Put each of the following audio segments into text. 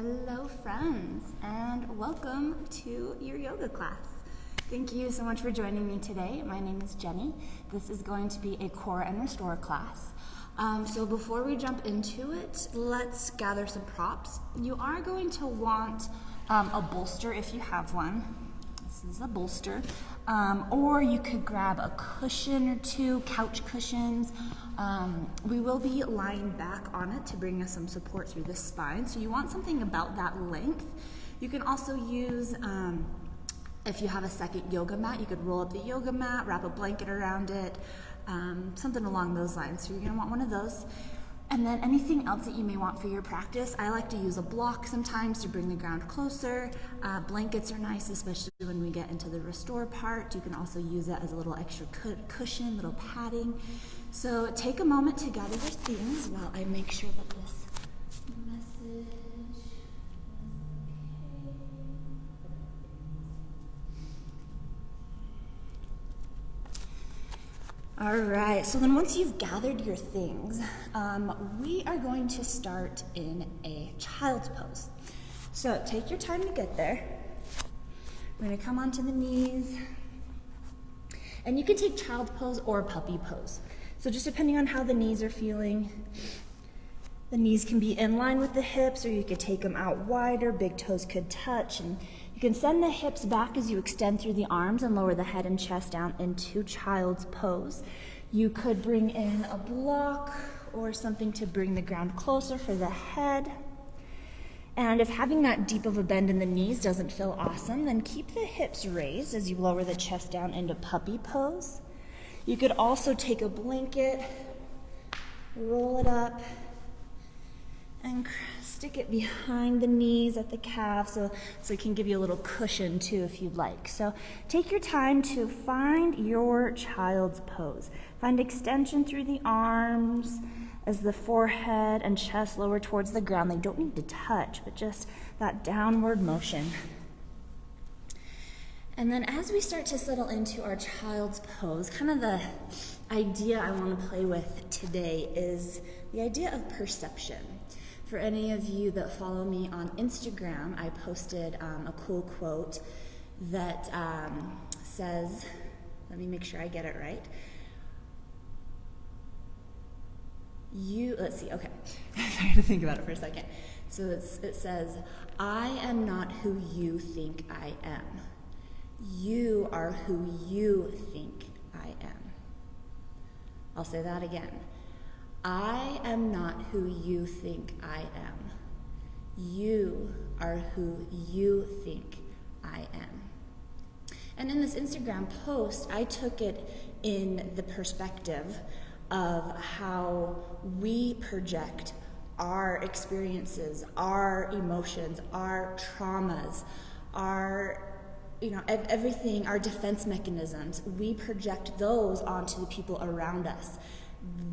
Hello friends, and welcome to your yoga class. Thank you so much for joining me today. My name is Jenny. This is going to be a core and restore class. So before we jump into it, let's gather some props. You are going to want a bolster if you have one. This is a bolster. Or you could grab a cushion or two, couch cushions. We will be lying back on it to bring us some support through the spine. So you want something about that length. You can also use, if you have a second yoga mat, you could roll up the yoga mat, wrap a blanket around it, something along those lines. So you're gonna want one of those. And then anything else that you may want for your practice, I like to use a block sometimes to bring the ground closer. Blankets are nice, especially when we get into the restore part. You can also use it as a little extra cushion, little padding. So take a moment to gather your things while I make sure that this message is okay. All right, so then once you've gathered your things, we are going to start in a child's pose. So take your time to get there. We're gonna come onto the knees. And you can take child's pose or puppy pose. So just depending on how the knees are feeling, the knees can be in line with the hips, or you could take them out wider, big toes could touch, and you can send the hips back as you extend through the arms and lower the head and chest down into child's pose. You could bring in a block or something to bring the ground closer for the head. And if having that deep of a bend in the knees doesn't feel awesome, then keep the hips raised as you lower the chest down into puppy pose. You could also take a blanket, roll it up, and stick it behind the knees at the calf so it can give you a little cushion too if you'd like. So take your time to find your child's pose. Find extension through the arms as the forehead and chest lower towards the ground. They don't need to touch, but just that downward motion. And then as we start to settle into our child's pose, kind of the idea I want to play with today is the idea of perception. For any of you that follow me on Instagram, I posted a cool quote that says, let me make sure I get it right. Let's see, okay. I have to think about it for a second. So it says, I am not who you think I am. You are who you think I am. I'll say that again. I am not who you think I am. You are who you think I am. And in this Instagram post, I took it in the perspective of how we project our experiences, our emotions, our traumas, our everything, our defense mechanisms. We project those onto the people around us.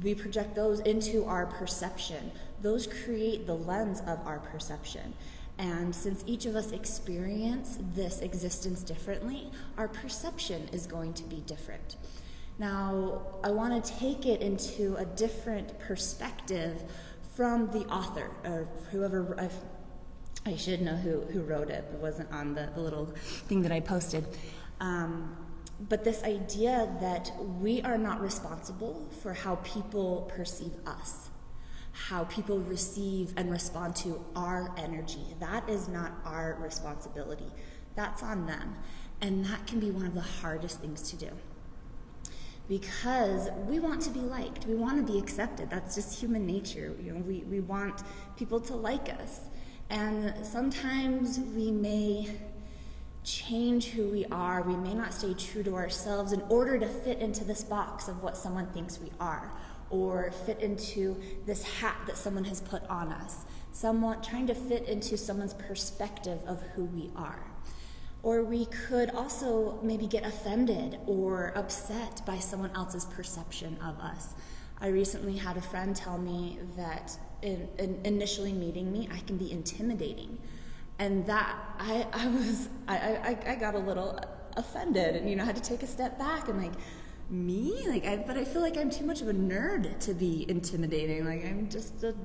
We project those into our perception. Those create the lens of our perception. And since each of us experience this existence differently, our perception is going to be different. Now, I want to take it into a different perspective from the author, or whoever, I should know who wrote it. It wasn't on the little thing that I posted. But this idea that we are not responsible for how people perceive us, how people receive and respond to our energy. That is not our responsibility. That's on them. And that can be one of the hardest things to do. Because we want to be liked. We want to be accepted. That's just human nature. We want people to like us. And sometimes we may change who we are. We may not stay true to ourselves in order to fit into this box of what someone thinks we are, or fit into this hat that someone has put on us. Someone trying to fit into someone's perspective of who we are. Or we could also maybe get offended or upset by someone else's perception of us. I recently had a friend tell me that in initially meeting me, I can be intimidating. And that I got a little offended and had to take a step back and me? But I feel like I'm too much of a nerd to be intimidating. I'm just a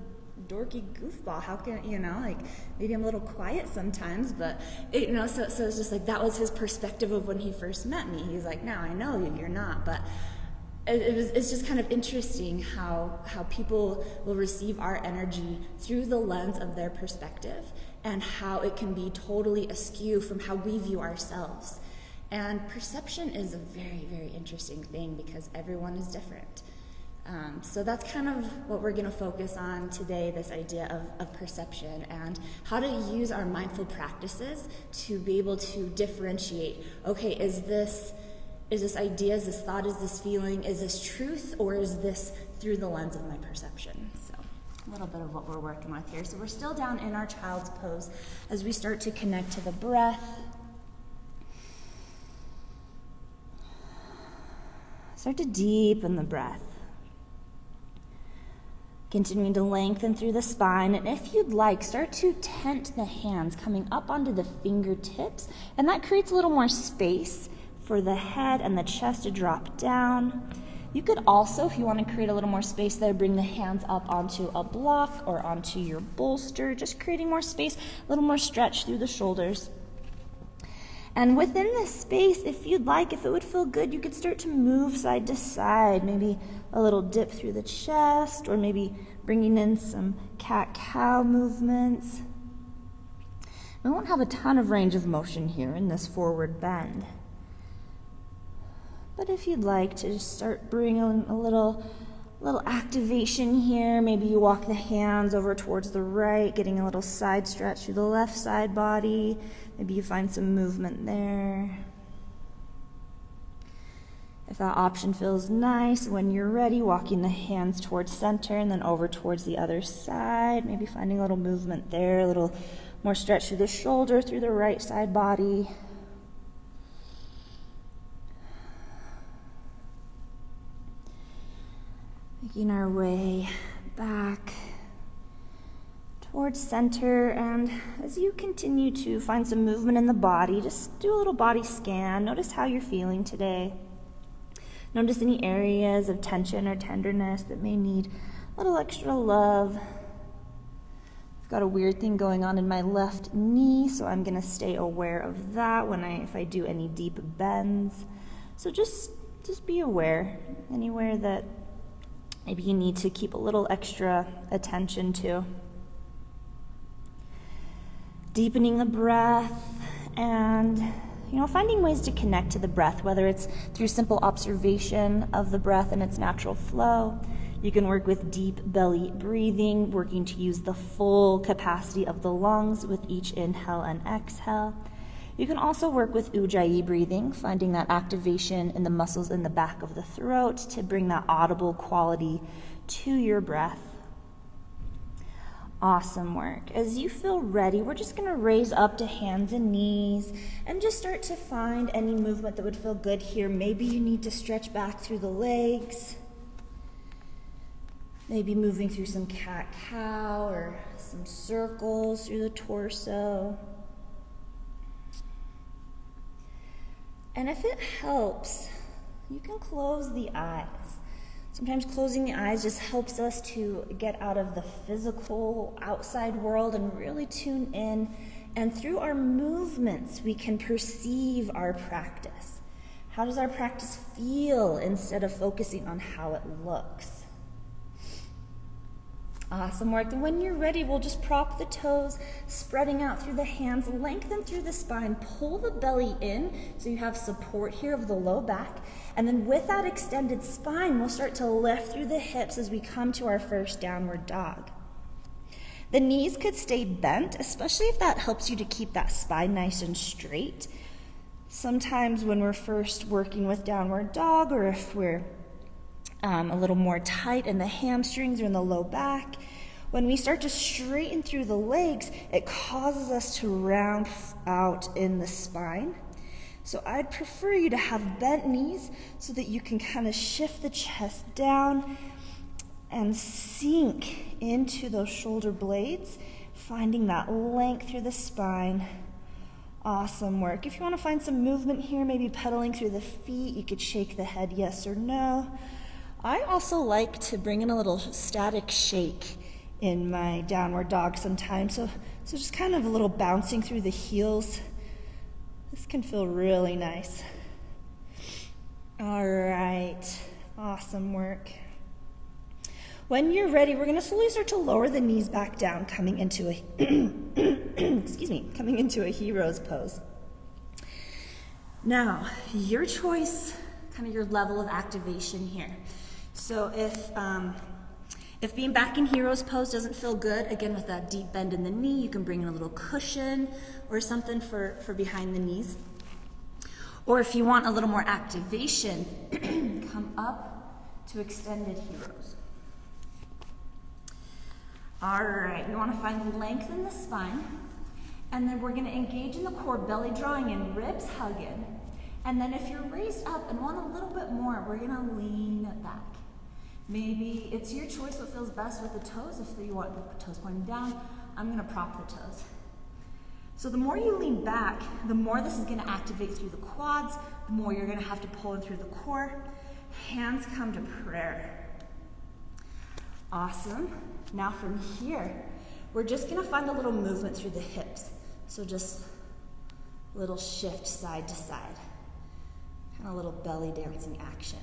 dorky goofball. How can, like, maybe I'm a little quiet sometimes, but, so it's just like, that was his perspective of when he first met me. He's like, now I know you, you're not, but it's just kind of interesting how people will receive our energy through the lens of their perspective, and how it can be totally askew from how we view ourselves. And perception is a very, very interesting thing because everyone is different. So that's kind of what we're going to focus on today, this idea of perception and how to use our mindful practices to be able to differentiate, okay, is this idea, is this thought, is this feeling, is this truth, or is this through the lens of my perception? So a little bit of what we're working with here. So we're still down in our child's pose as we start to connect to the breath. Start to deepen the breath. Continuing to lengthen through the spine, and if you'd like, start to tent the hands coming up onto the fingertips, and that creates a little more space for the head and the chest to drop down. You could also, if you want to create a little more space there, bring the hands up onto a block or onto your bolster, just creating more space, a little more stretch through the shoulders. And within this space, if you'd like, if it would feel good, you could start to move side to side, maybe a little dip through the chest, or maybe bringing in some cat-cow movements. We won't have a ton of range of motion here in this forward bend. But if you'd like to just start bringing a little activation here, maybe you walk the hands over towards the right, getting a little side stretch through the left side body. Maybe you find some movement there. If that option feels nice, when you're ready, walking the hands towards center and then over towards the other side. Maybe finding a little movement there, a little more stretch through the shoulder, through the right side body. Making our way back towards center, and as you continue to find some movement in the body, just do a little body scan. Notice how you're feeling today. Notice any areas of tension or tenderness that may need a little extra love. I've got a weird thing going on in my left knee, so I'm going to stay aware of that if I do any deep bends. So just be aware anywhere that maybe you need to keep a little extra attention to. Deepening the breath and, finding ways to connect to the breath, whether it's through simple observation of the breath and its natural flow. You can work with deep belly breathing, working to use the full capacity of the lungs with each inhale and exhale. You can also work with ujjayi breathing, finding that activation in the muscles in the back of the throat to bring that audible quality to your breath. Awesome work. As you feel ready, we're just going to raise up to hands and knees and just start to find any movement that would feel good here. Maybe you need to stretch back through the legs. Maybe moving through some cat-cow or some circles through the torso. And if it helps, you can close the eyes. Sometimes closing the eyes just helps us to get out of the physical outside world and really tune in. And through our movements, we can perceive our practice. How does our practice feel instead of focusing on how it looks? Awesome work. And when you're ready, we'll just prop the toes, spreading out through the hands, lengthen through the spine, pull the belly in so you have support here of the low back. And then with that extended spine, we'll start to lift through the hips as we come to our first downward dog. The knees could stay bent, especially if that helps you to keep that spine nice and straight. Sometimes when we're first working with downward dog, or if we're a little more tight in the hamstrings or in the low back, when we start to straighten through the legs, it causes us to round out in the spine. So I'd prefer you to have bent knees so that you can kind of shift the chest down and sink into those shoulder blades, finding that length through the spine. Awesome work. If you want to find some movement here, maybe pedaling through the feet, you could shake the head yes or no. I also like to bring in a little static shake in my downward dog sometimes. So just kind of a little bouncing through the heels. This can feel really nice. All right, awesome work. When you're ready, we're gonna slowly start to lower the knees back down, coming into a, coming into a hero's pose. Now, your choice, kind of your level of activation here. So if being back in hero's pose doesn't feel good, again with that deep bend in the knee, you can bring in a little cushion or something for behind the knees. Or if you want a little more activation, come up to extended heroes. All right, you want to find length in the spine, and then we're going to engage in the core, belly drawing in, ribs hugging. And then if you're raised up and want a little bit more, we're going to lean it back. Maybe it's your choice what feels best with the toes. If you want the toes pointing down, I'm going to prop the toes. So the more you lean back, the more this is going to activate through the quads, the more you're going to have to pull in through the core. Hands come to prayer. Awesome. Now from here, we're just going to find a little movement through the hips. So just a little shift side to side. Kind of a little belly dancing action.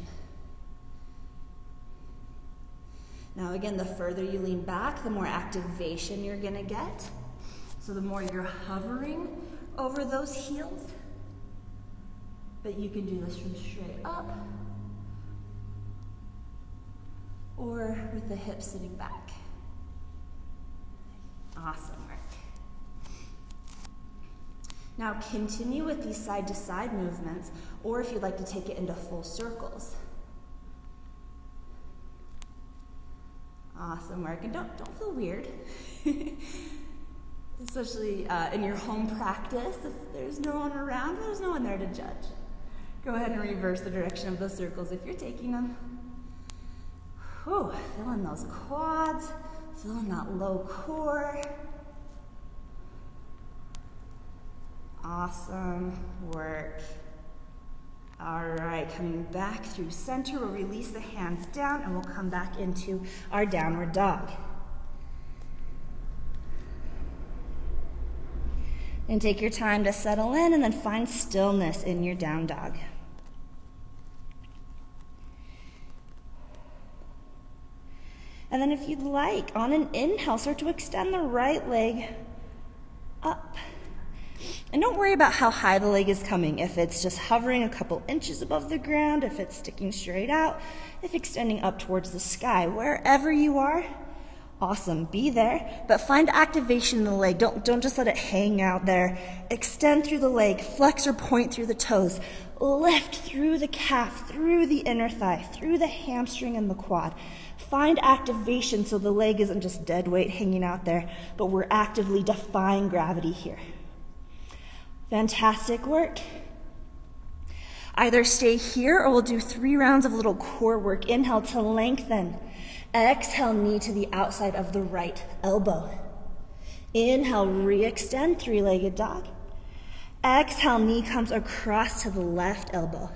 Now again, the further you lean back, the more activation you're going to get. So the more you're hovering over those heels. But you can do this from straight up or with the hips sitting back. Awesome work. Now continue with these side to side movements, or if you'd like to take it into full circles. Awesome work, and don't feel weird. Especially in your home practice, if there's no one around, there's no one there to judge. Go ahead and reverse the direction of those circles if you're taking them. Whew, feeling those quads, feeling that low core. Awesome work. All right, coming back through center, we'll release the hands down and we'll come back into our downward dog. And take your time to settle in and then find stillness in your down dog. And then if you'd like, on an inhale, start to extend the right leg up. And don't worry about how high the leg is coming, if it's just hovering a couple inches above the ground, if it's sticking straight out, if extending up towards the sky. Wherever you are, awesome, be there, but find activation in the leg. Don't just let it hang out there. Extend through the leg, flex or point through the toes, lift through the calf, through the inner thigh, through the hamstring and the quad. Find activation so the leg isn't just dead weight hanging out there, but we're actively defying gravity here. Fantastic work. Either stay here or we'll do 3 rounds of little core work. Inhale to lengthen. Exhale, knee to the outside of the right elbow. Inhale, re-extend, 3-legged dog. Exhale, knee comes across to the left elbow.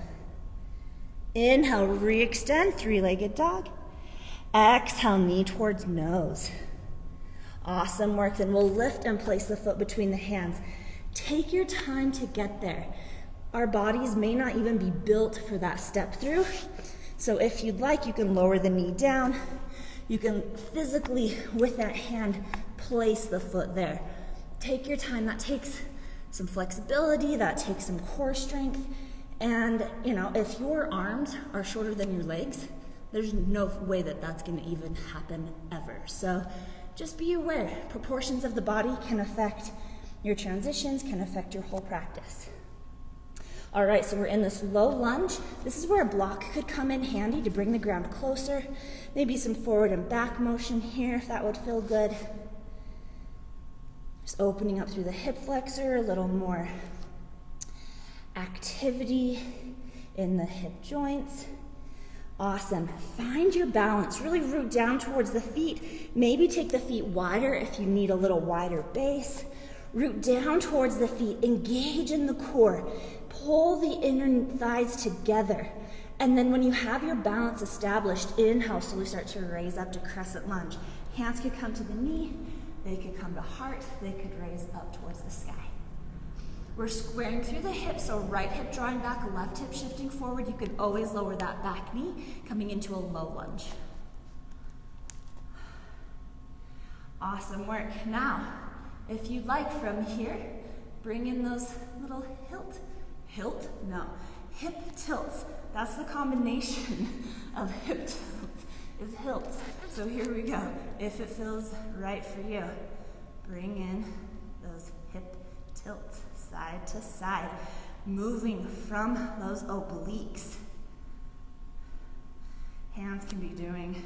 Inhale, re-extend, 3-legged dog. Exhale, knee towards nose. Awesome work. Then we'll lift and place the foot between the hands. Take your time to get there. Our bodies may not even be built for that step through. So if you'd like, you can lower the knee down. You can physically, with that hand, place the foot there. Take your time. That takes some flexibility. That takes some core strength. And, if your arms are shorter than your legs, there's no way that that's going to even happen ever. So just be aware. Proportions of the body can affect your transitions, can affect your whole practice. All right, so we're in this low lunge. This is where a block could come in handy to bring the ground closer. Maybe some forward and back motion here, if that would feel good. Just opening up through the hip flexor, a little more activity in the hip joints. Awesome. Find your balance. Really root down towards the feet. Maybe take the feet wider if you need a little wider base. Root down towards the feet. Engage in the core. Pull the inner thighs together. And then when you have your balance established, inhale, slowly start to raise up to crescent lunge. Hands could come to the knee, they could come to heart, they could raise up towards the sky. We're squaring through the hips, so right hip drawing back, left hip shifting forward. You can always lower that back knee, coming into a low lunge. Awesome work. Now, if you'd like from here, bring in those little hip tilts. That's the combination of hip tilts, is hilts. So here we go. If it feels right for you, bring in those hip tilts, side to side, moving from those obliques. Hands can be doing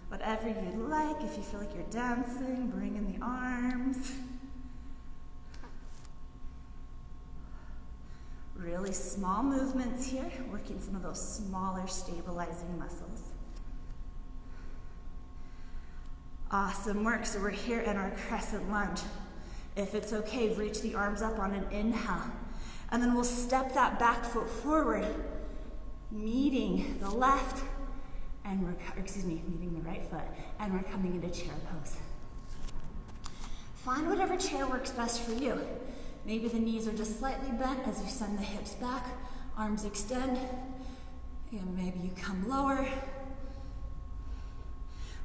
whatever you'd like. If you feel like you're dancing, bring in the arms. Really small movements here, working some of those smaller stabilizing muscles. Awesome work. So we're here in our crescent lunge. If it's okay, reach the arms up on an inhale. And then we'll step that back foot forward, meeting the left, and meeting the right foot, and we're coming into chair pose. Find whatever chair works best for you. Maybe the knees are just slightly bent as you send the hips back, arms extend, and maybe you come lower.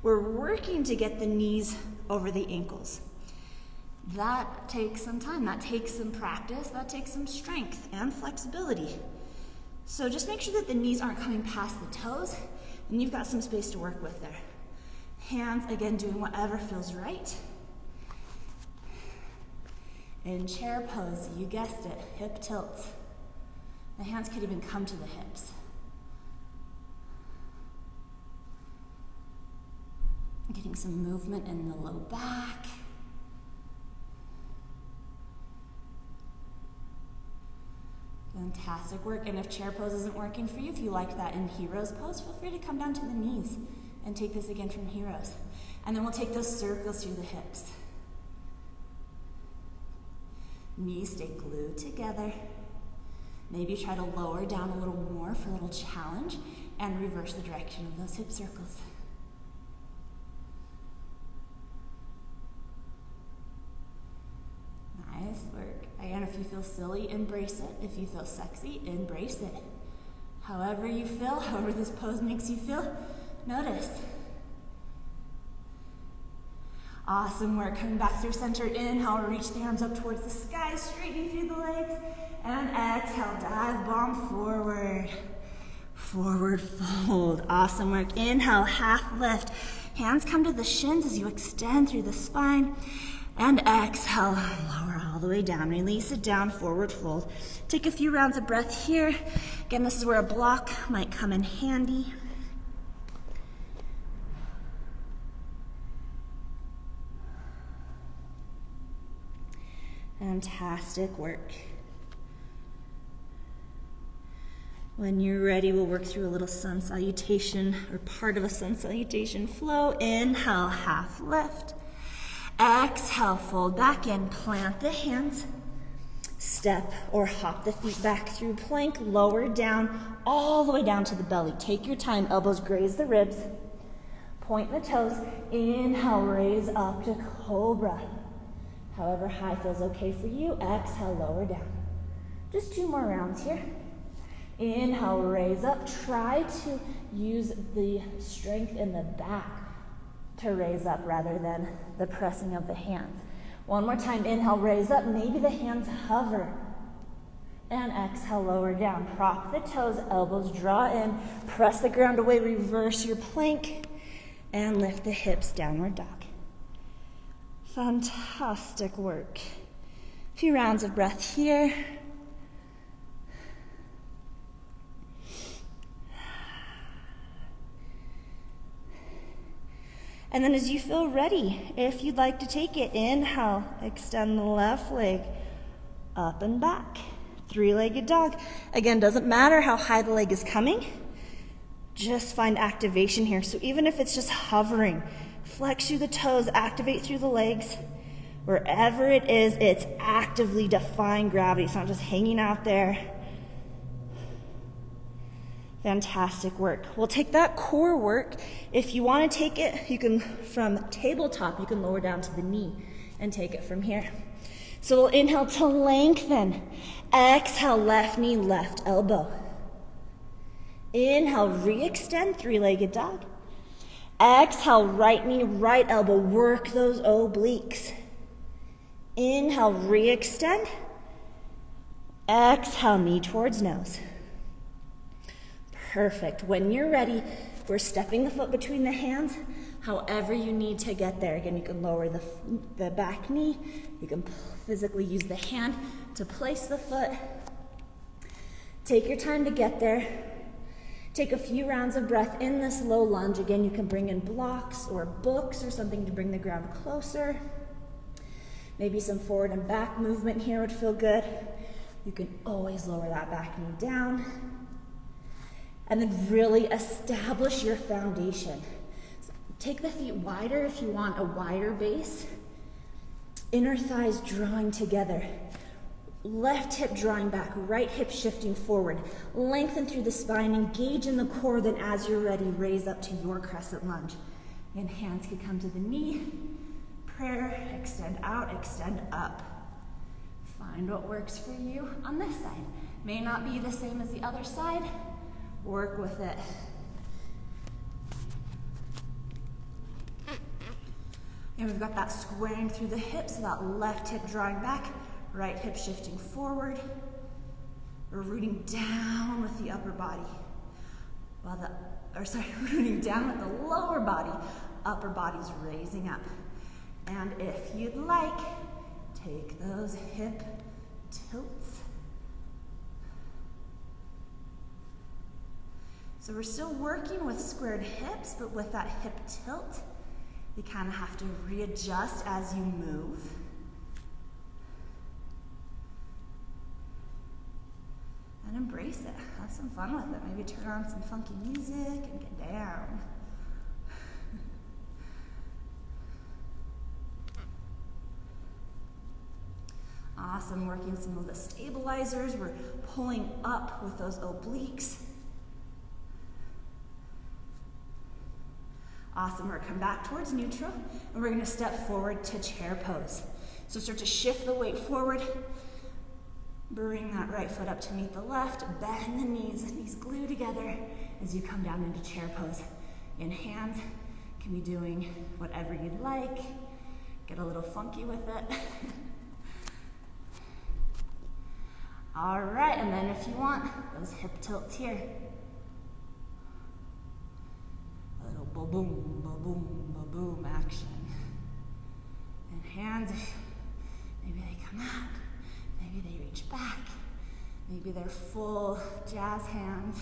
We're working to get the knees over the ankles. That takes some time, that takes some practice, that takes some strength and flexibility. So just make sure that the knees aren't coming past the toes, and you've got some space to work with there. Hands, again, doing whatever feels right. In chair pose, you guessed it, hip tilts. The hands could even come to the hips. Getting some movement in the low back. Fantastic work. And if chair pose isn't working for you, if you like that in hero's pose, feel free to come down to the knees and take this again from heroes. And then we'll take those circles through the hips. Knees stay glued together. Maybe try to lower down a little more for a little challenge and reverse the direction of those hip circles. Nice work. Again, if you feel silly, embrace it. If you feel sexy, embrace it. However you feel, however this pose makes you feel, notice. Awesome work. Coming back through center, inhale, reach the arms up towards the sky, straightening through the legs, and exhale, dive bomb forward. Forward fold. Awesome work. Inhale, half lift. Hands come to the shins as you extend through the spine, and exhale, lower all the way down. Release it down, forward fold. Take a few rounds of breath here. Again, this is where a block might come in handy. Fantastic work. When you're ready, we'll work through a little sun salutation, or part of a sun salutation flow. Inhale, half lift. Exhale, fold back in, plant the hands. Step or hop the feet back through plank, lower down, all the way down to the belly. Take your time, elbows graze the ribs. Point the toes. Inhale, raise up to cobra. However high feels okay for you. Exhale, lower down. Just 2 more rounds here. Inhale, raise up. Try to use the strength in the back to raise up rather than the pressing of the hands. One more time. Inhale, raise up. Maybe the hands hover. And exhale, lower down. Prop the toes, elbows draw in. Press the ground away. Reverse your plank. And lift the hips, downward dog. Fantastic work. A few rounds of breath here. And then as you feel ready, if you'd like to take it, inhale, extend the left leg up and back. 3-legged dog. Again, doesn't matter how high the leg is coming. Just find activation here. So even if it's just hovering, flex through the toes, activate through the legs. Wherever it is, it's actively defying gravity. It's not just hanging out there. Fantastic work. We'll take that core work. If you want to take it, you can, from tabletop, you can lower down to the knee and take it from here. So we'll inhale to lengthen. Exhale, left knee, left elbow. Inhale, re-extend, three-legged dog. Exhale, right knee, right elbow. Work those obliques. Inhale, re-extend. Exhale, knee towards nose. Perfect. When you're ready, we're stepping the foot between the hands, however you need to get there. Again, you can lower the back knee. You can physically use the hand to place the foot. Take your time to get there. Take a few rounds of breath in this low lunge. Again, you can bring in blocks or books or something to bring the ground closer. Maybe some forward and back movement here would feel good. You can always lower that back knee down. And then really establish your foundation. So take the feet wider if you want a wider base. Inner thighs drawing together. Left hip drawing back, right hip shifting forward. Lengthen through the spine, engage in the core, then as you're ready, raise up to your crescent lunge. And hands can come to the knee. Prayer, extend out, extend up. Find what works for you on this side. May not be the same as the other side. Work with it. And we've got that squaring through the hips, so that left hip drawing back, right hip shifting forward. We're rooting down with the upper body. Rooting down with the lower body. Upper body's raising up. And if you'd like, take those hip tilts. So we're still working with squared hips, but with that hip tilt, you kind of have to readjust as you move. And embrace it. Have some fun with it. Maybe turn on some funky music and get down. Awesome, working some of the stabilizers. We're pulling up with those obliques. Awesome, we're gonna come back towards neutral, and we're gonna step forward to chair pose. So start to shift the weight forward. Bring that right foot up to meet the left. Bend the knees glue together as you come down into chair pose. In hands, can be doing whatever you'd like. Get a little funky with it. All right, and then if you want, those hip tilts here. A little ba-boom, ba-boom, ba-boom action. And hands, maybe they come out, maybe they reach back, maybe they're full jazz hands.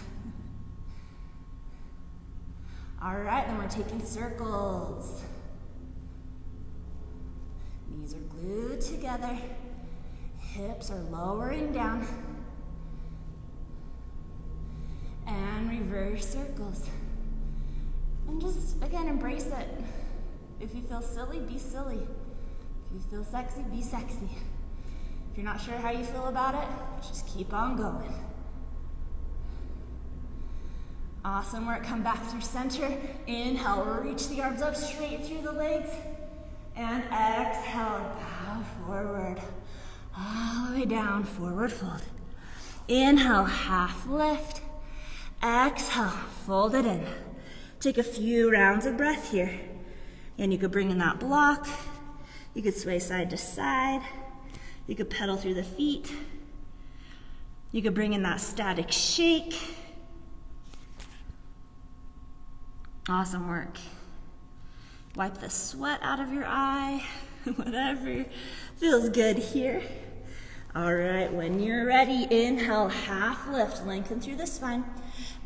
All right, then we're taking circles. Knees are glued together. Hips are lowering down. And reverse circles. And just, again, embrace it. If you feel silly, be silly. If you feel sexy, be sexy. If you're not sure how you feel about it, just keep on going. Awesome work. Come back through center. Inhale, reach the arms up straight through the legs. And exhale, bow forward. All the way down, forward fold. Inhale, half lift. Exhale, fold it in. Take a few rounds of breath here. And you could bring in that block. You could sway side to side. You could pedal through the feet. You could bring in that static shake. Awesome work. Wipe the sweat out of your eye. Whatever feels good here. All right, when you're ready, inhale, half lift, lengthen through the spine.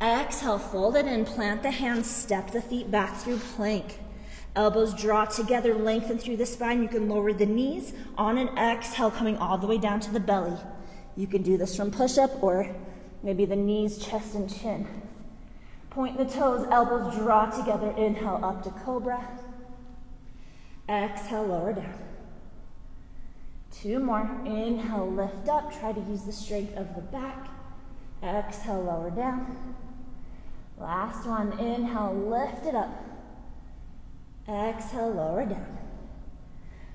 Exhale, fold it in, plant the hands, step the feet back through plank. Elbows draw together, lengthen through the spine. You can lower the knees. On an exhale, coming all the way down to the belly. You can do this from push-up or maybe the knees, chest, and chin. Point the toes, elbows draw together. Inhale, up to cobra. Exhale, lower down. Two more. Inhale, lift up. Try to use the strength of the back. Exhale, lower down. Last one, inhale, lift it up. Exhale, lower down.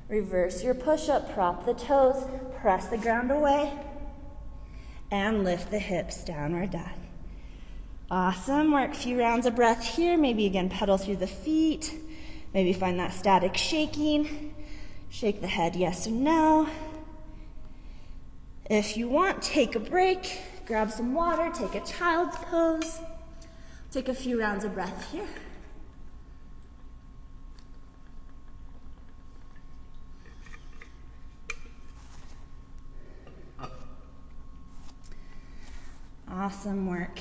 Reverse your push-up, prop the toes, press the ground away, and lift the hips, downward dog. Awesome work, a few rounds of breath here. Maybe again, pedal through the feet. Maybe find that static shaking. Shake the head, yes or no. If you want, take a break, grab some water, take a child's pose. Take a few rounds of breath here. Awesome work.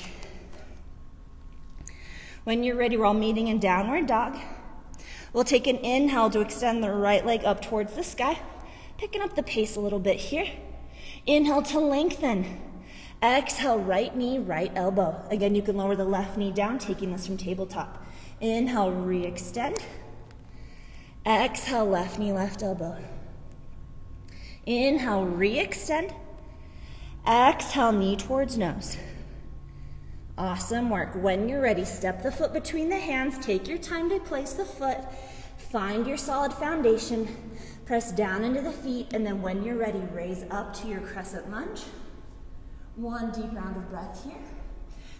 When you're ready, we're all meeting in downward dog. We'll take an inhale to extend the right leg up towards the sky, picking up the pace a little bit here. Inhale to lengthen. Exhale, right knee, right elbow. Again, you can lower the left knee down, taking this from tabletop. Inhale, re-extend. Exhale, left knee, left elbow. Inhale, re-extend. Exhale, knee towards nose. Awesome work. When you're ready, step the foot between the hands. Take your time to place the foot. Find your solid foundation. Press down into the feet, and then when you're ready, raise up to your crescent lunge. One deep round of breath here.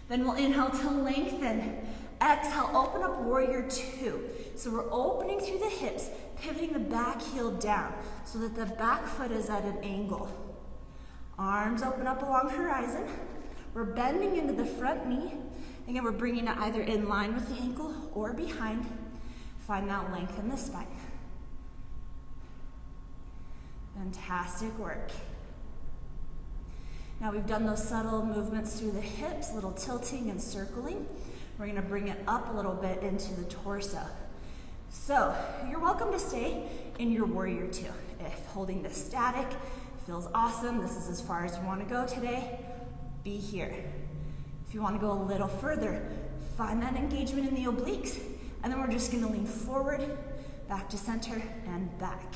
Then we'll inhale to lengthen. Exhale, open up warrior two. So we're opening through the hips, pivoting the back heel down so that the back foot is at an angle. Arms open up along horizon. We're bending into the front knee. Again, we're bringing it either in line with the ankle or behind. Find that length in the spine. Fantastic work. Now we've done those subtle movements through the hips, little tilting and circling. We're gonna bring it up a little bit into the torso. So you're welcome to stay in your warrior two. If holding this static feels awesome, this is as far as you wanna go today, be here. If you wanna go a little further, find that engagement in the obliques, and then we're just gonna lean forward, back to center, and back.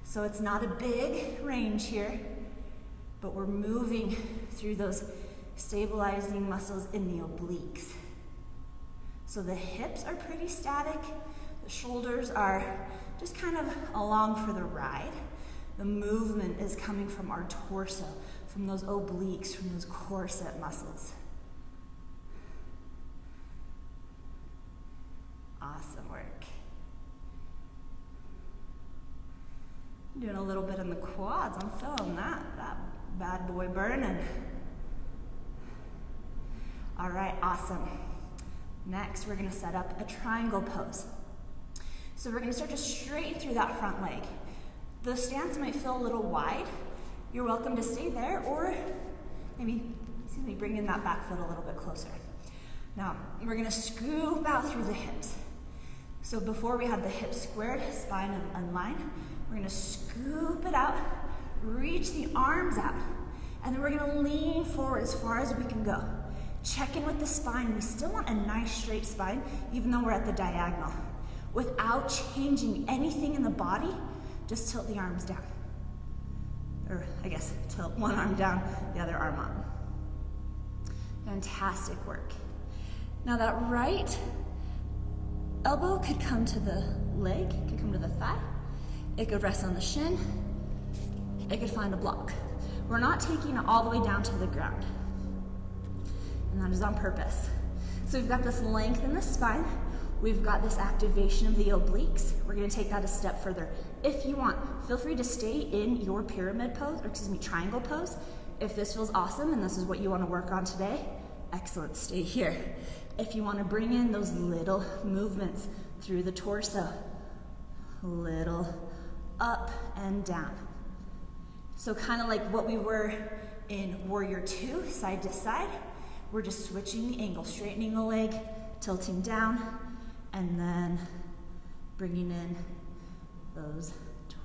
So it's not a big range here, but we're moving through those stabilizing muscles in the obliques. So the hips are pretty static, the shoulders are just kind of along for the ride. The movement is coming from our torso, from those obliques, from those corset muscles. Awesome work. Doing a little bit in the quads. I'm feeling that bad boy burning. All right, awesome. Next, we're gonna set up a triangle pose. So we're gonna start to straighten through that front leg. The stance might feel a little wide. You're welcome to stay there, or maybe bring in that back foot a little bit closer. Now, we're gonna scoop out through the hips. So before we have the hips squared, spine in line, we're gonna scoop it out, reach the arms out, and then we're gonna lean forward as far as we can go. Check in with the spine. We still want a nice straight spine, even though we're at the diagonal. Without changing anything in the body, just tilt the arms down. Or I guess tilt one arm down, the other arm up. Fantastic work. Now that right elbow could come to the leg, could come to the thigh. It could rest on the shin. It could find a block. We're not taking it all the way down to the ground. And that is on purpose. So we've got this length in the spine. We've got this activation of the obliques. We're gonna take that a step further. If you want, feel free to stay in your pyramid pose, or excuse me, triangle pose. If this feels awesome and this is what you wanna work on today, excellent, stay here. If you wanna bring in those little movements through the torso, little up and down. So kind of like what we were in warrior two, side to side, we're just switching the angle, straightening the leg, tilting down, and then bringing in those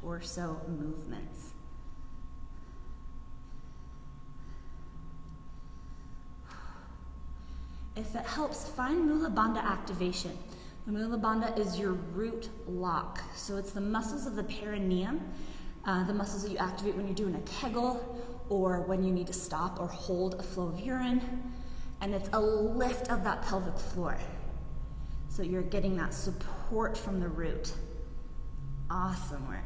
torso movements. If it helps, find Mula Bandha activation. The Mula Bandha is your root lock. So it's the muscles of the perineum, the muscles that you activate when you're doing a Kegel or when you need to stop or hold a flow of urine. And it's a lift of that pelvic floor. So you're getting that support from the root. Awesome work.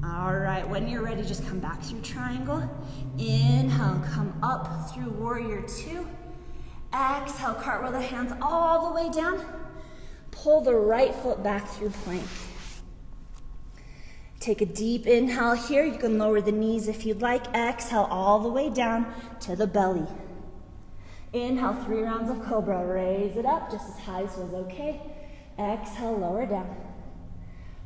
All right, when you're ready, just come back through triangle. Inhale, come up through warrior two. Exhale, cartwheel the hands all the way down. Pull the right foot back through plank. Take a deep inhale here. You can lower the knees if you'd like. Exhale all the way down to the belly. Inhale, 3 rounds of cobra. Raise it up just as high as feels okay. Exhale, lower down.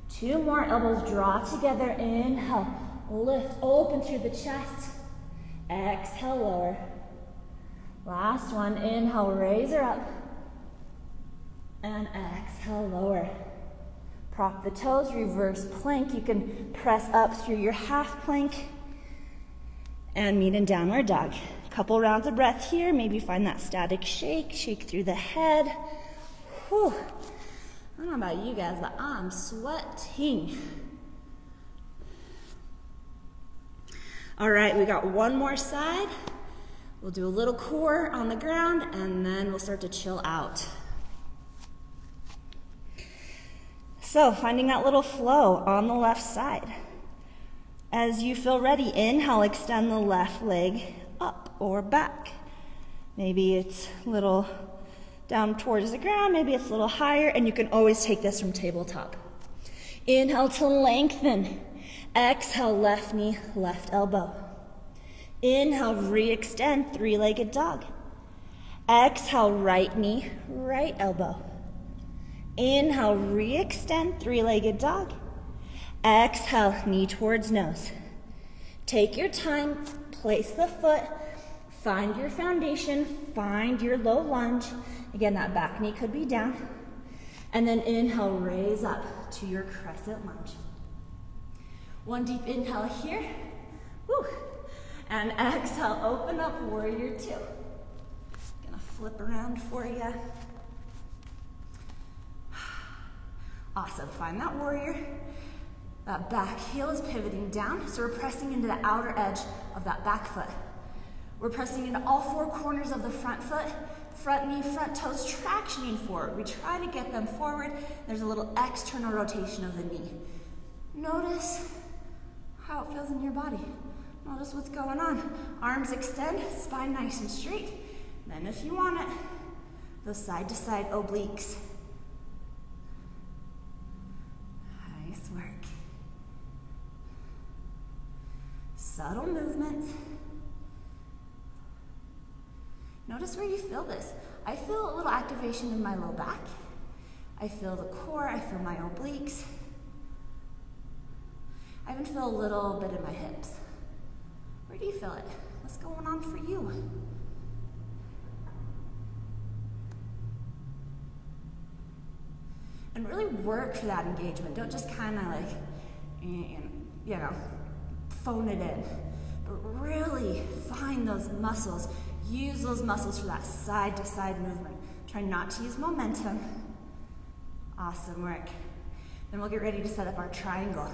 2 more, elbows draw together. Inhale, lift, open through the chest. Exhale, lower. Last one, inhale, raise her up. And exhale, lower. Prop the toes, reverse plank. You can press up through your half plank and meet in downward dog. Couple rounds of breath here. Maybe find that static shake. Shake through the head. Whew. I don't know about you guys, but I'm sweating. All right, we got one more side. We'll do a little core on the ground, and then we'll start to chill out. So, finding that little flow on the left side. As you feel ready, inhale, extend the left leg up or back. Maybe it's a little down towards the ground, maybe it's a little higher, and you can always take this from tabletop. Inhale to lengthen. Exhale, left knee, left elbow. Inhale, re-extend, 3-legged dog. Exhale, right knee, right elbow. Inhale, re-extend, 3-legged dog. Exhale, knee towards nose. Take your time, place the foot, find your foundation, find your low lunge. Again, that back knee could be down. And then inhale, raise up to your crescent lunge. One deep inhale here. Woo. And exhale, open up, warrior two. Gonna flip around for you. Awesome, find that warrior. That back heel is pivoting down, so we're pressing into the outer edge of that back foot. We're pressing into all 4 corners of the front foot, front knee, front toes, tractioning forward. We try to get them forward. There's a little external rotation of the knee. Notice how it feels in your body. Notice what's going on. Arms extend, spine nice and straight. Then if you want it, those side to side obliques. Nice work. Subtle movements. Notice where you feel this. I feel a little activation in my low back. I feel the core, I feel my obliques. I even feel a little bit in my hips. Where do you feel it? What's going on for you? And really work for that engagement. Don't just kind of like, you know, phone it in. But really find those muscles. Use those muscles for that side to side movement. Try not to use momentum. Awesome work. Then we'll get ready to set up our triangle.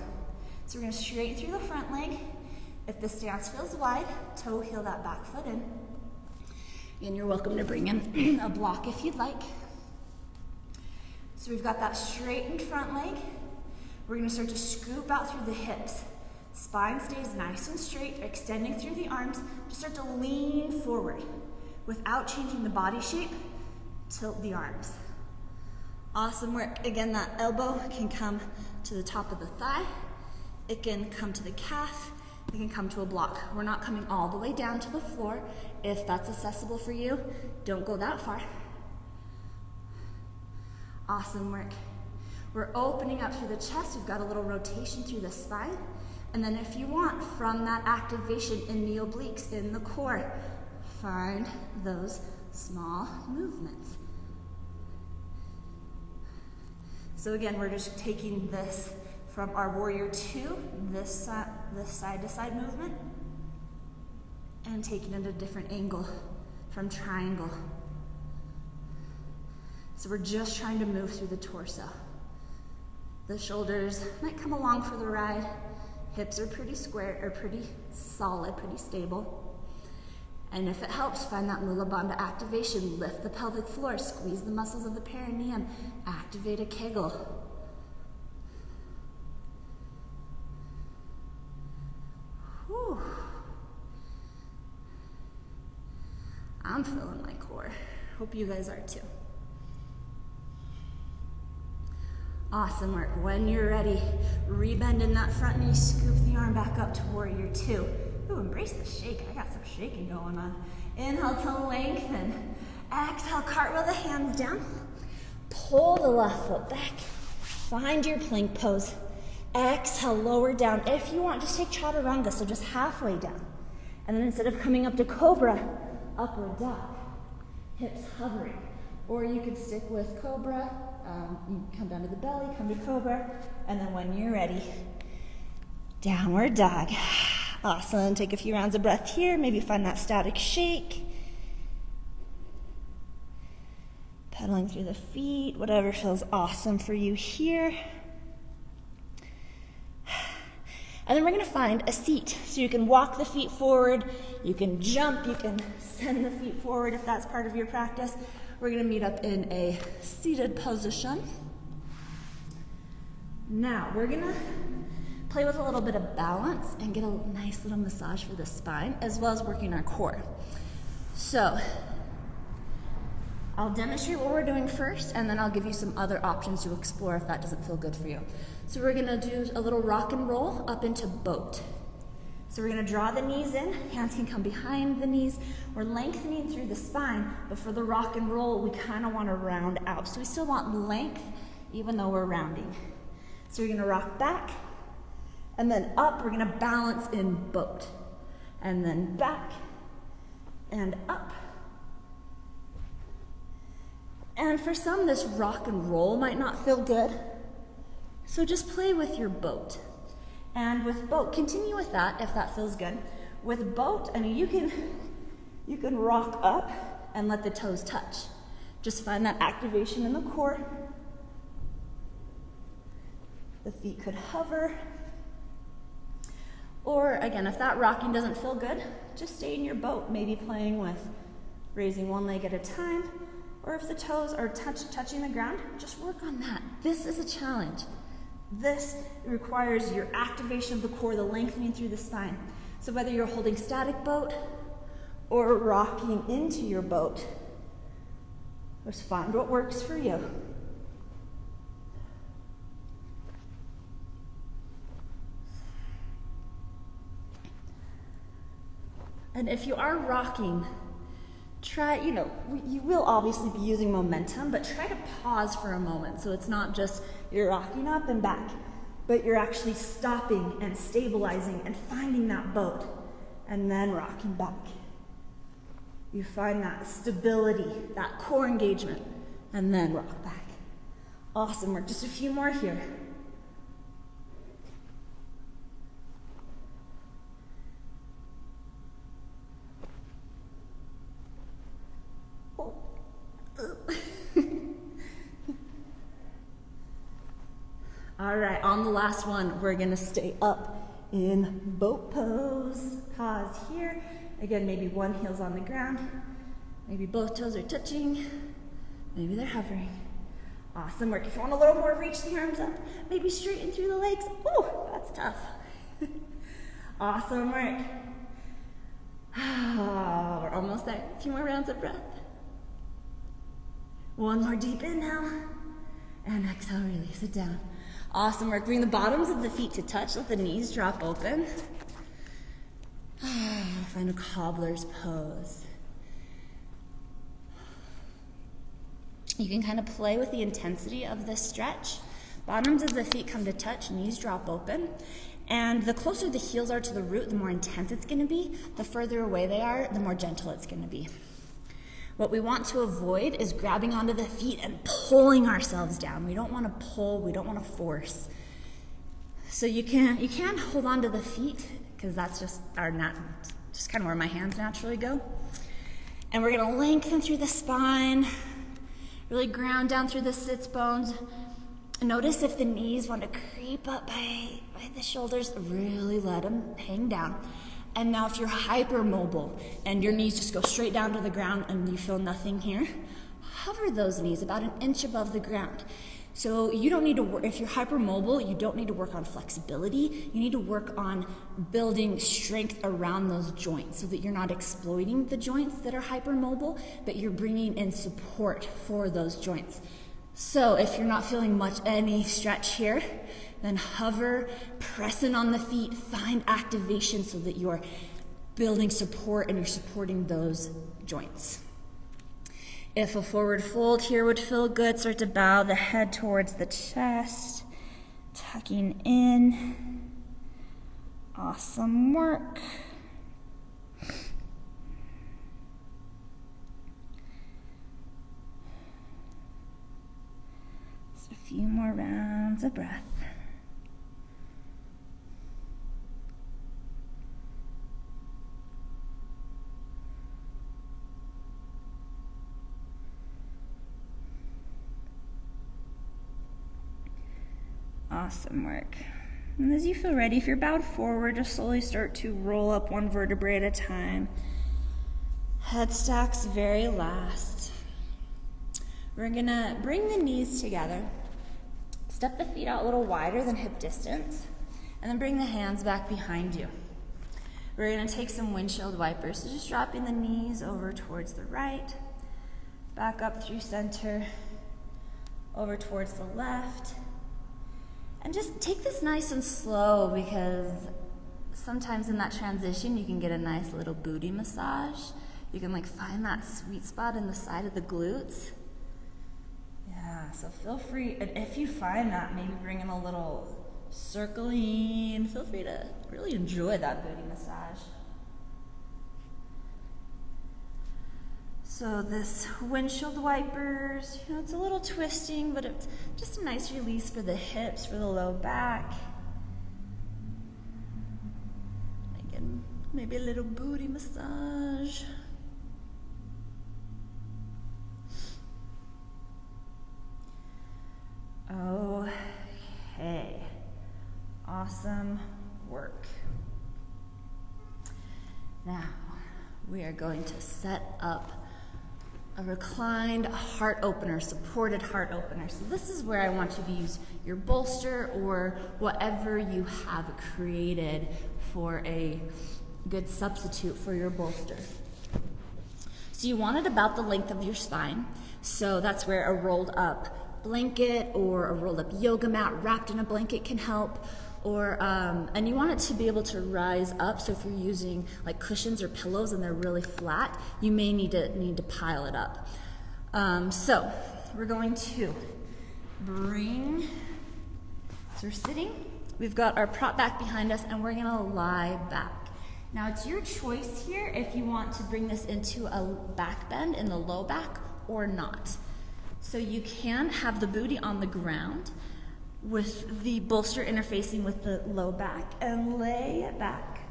So we're going to straighten through the front leg. If the stance feels wide, toe heel that back foot in. And you're welcome to bring in a block if you'd like. So we've got that straightened front leg. We're going to start to scoop out through the hips. Spine stays nice and straight, extending through the arms. Just start to lean forward. Without changing the body shape, tilt the arms. Awesome work. Again, that elbow can come to the top of the thigh. It can come to the calf. It can come to a block. We're not coming all the way down to the floor. If that's accessible for you, don't go that far. Awesome work. We're opening up through the chest. We've got a little rotation through the spine. And then if you want, from that activation in the obliques, in the core, find those small movements. So again, we're just taking this from our warrior two, this side to side movement, and taking it at a different angle from triangle. So we're just trying to move through the torso. The shoulders might come along for the ride. Hips are pretty square, or pretty solid, pretty stable. And if it helps, find that Mula Bandha activation. Lift the pelvic floor, squeeze the muscles of the perineum, activate a Kegel. Whew. I'm feeling my core. Hope you guys are too. Awesome work. When you're ready, rebend in that front knee, scoop the arm back up to warrior two. Ooh, embrace the shake. I got some shaking going on. Inhale to lengthen. Exhale, cartwheel the hands down. Pull the left foot back. Find your plank pose. Exhale, lower down. If you want, just take chaturanga, so just halfway down. And then instead of coming up to cobra, upward dog. Hips hovering. Or you could stick with cobra. You come down to the belly, come to cobra. And then when you're ready, downward dog. Awesome. Take a few rounds of breath here. Maybe find that static shake. Pedaling through the feet, whatever feels awesome for you here. And then we're going to find a seat. So you can walk the feet forward, you can jump, you can send the feet forward if that's part of your practice. We're going to meet up in a seated position. Now we're going to play with a little bit of balance and get a nice little massage for the spine, as well as working our core. So I'll demonstrate what we're doing first, and then I'll give you some other options to explore if that doesn't feel good for you. So we're gonna do a little rock and roll up into boat. So we're gonna draw the knees in, hands can come behind the knees. We're lengthening through the spine, but for the rock and roll, we kinda wanna round out. So we still want length, even though we're rounding. So you're gonna rock back, and then up, we're gonna balance in boat. And then back, and up. And for some, this rock and roll might not feel good. So just play with your boat. And with boat, continue with that if that feels good. With boat, I mean, you can rock up and let the toes touch. Just find that activation in the core. The feet could hover. Or again, if that rocking doesn't feel good, just stay in your boat, maybe playing with raising one leg at a time. Or if the toes are touching the ground, just work on that. This is a challenge. This requires your activation of the core, the lengthening through the spine. So whether you're holding static boat or rocking into your boat, just find what works for you. And if you are rocking, try, you will obviously be using momentum, but try to pause for a moment. So it's not just you're rocking up and back, but you're actually stopping and stabilizing and finding that boat and then rocking back. You find that stability, that core engagement, and then rock back. Awesome work. Just a few more here. All right, on the last one, we're gonna stay up in boat pose. Pause here. Again, maybe one heel's on the ground. Maybe both toes are touching. Maybe they're hovering. Awesome work. If you want a little more, reach the arms up. Maybe straighten through the legs. Oh, that's tough. Awesome work. Oh, we're almost there. A few more rounds of breath. One more deep inhale. And exhale, release it down. Awesome work. Bring the bottoms of the feet to touch. Let the knees drop open. Find a cobbler's pose. You can kind of play with the intensity of this stretch. Bottoms of the feet come to touch, knees drop open. And the closer the heels are to the root, the more intense it's going to be. The further away they are, the more gentle it's going to be. What we want to avoid is grabbing onto the feet and pulling ourselves down. We don't want to pull, we don't want to force. So you can hold on to the feet, because that's just kind of where my hands naturally go. And we're going to lengthen through the spine, really ground down through the sits bones. Notice if the knees want to creep up by the shoulders, really let them hang down. And now if you're hypermobile and your knees just go straight down to the ground and you feel nothing here, hover those knees about an inch above the ground. So you don't need to work, if you're hypermobile, you don't need to work on flexibility. You need to work on building strength around those joints so that you're not exploiting the joints that are hypermobile, but you're bringing in support for those joints. So if you're not feeling any stretch here, then hover, pressing on the feet, find activation so that you're building support and you're supporting those joints. If a forward fold here would feel good, start to bow the head towards the chest, tucking in. Awesome work. Just a few more rounds of breath. Awesome work. And as you feel ready, if you're bowed forward, just slowly start to roll up one vertebrae at a time. Head stacks very last. We're gonna bring the knees together. Step the feet out a little wider than hip distance, and then bring the hands back behind you. We're gonna take some windshield wipers. So just dropping the knees over towards the right, back up through center, over towards the left. And just take this nice and slow, because sometimes in that transition you can get a nice little booty massage. You can find that sweet spot in the side of the glutes. Yeah, so feel free, and if you find that, maybe bring in a little circling. Feel free to really enjoy that booty massage. So this windshield wipers, it's a little twisting, but it's just a nice release for the hips, for the low back. Again, maybe a little booty massage. Okay, awesome work. Now, we are going to set up a reclined heart opener, supported heart opener. So this is where I want you to use your bolster or whatever you have created for a good substitute for your bolster. So you want it about the length of your spine. So that's where a rolled up blanket or a rolled up yoga mat wrapped in a blanket can help. Or, and you want it to be able to rise up. So if you're using cushions or pillows and they're really flat, you may need to pile it up. So we're going to so we're sitting, we've got our prop back behind us, and we're gonna lie back. Now it's your choice here if you want to bring this into a back bend in the low back or not. So you can have the booty on the ground with the bolster interfacing with the low back and lay it back.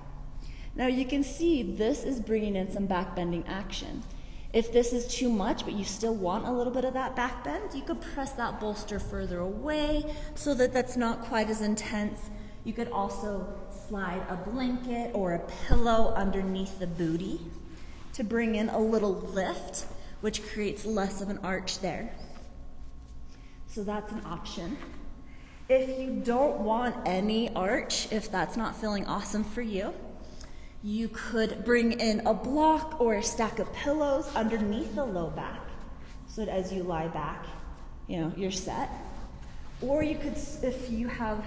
Now you can see this is bringing in some back bending action. If this is too much, but you still want a little bit of that back bend, you could press that bolster further away so that that's not quite as intense. You could also slide a blanket or a pillow underneath the booty to bring in a little lift, which creates less of an arch there. So that's an option. If you don't want any arch, if that's not feeling awesome for you, you could bring in a block or a stack of pillows underneath the low back so that as you lie back, you're set. Or you could, if you have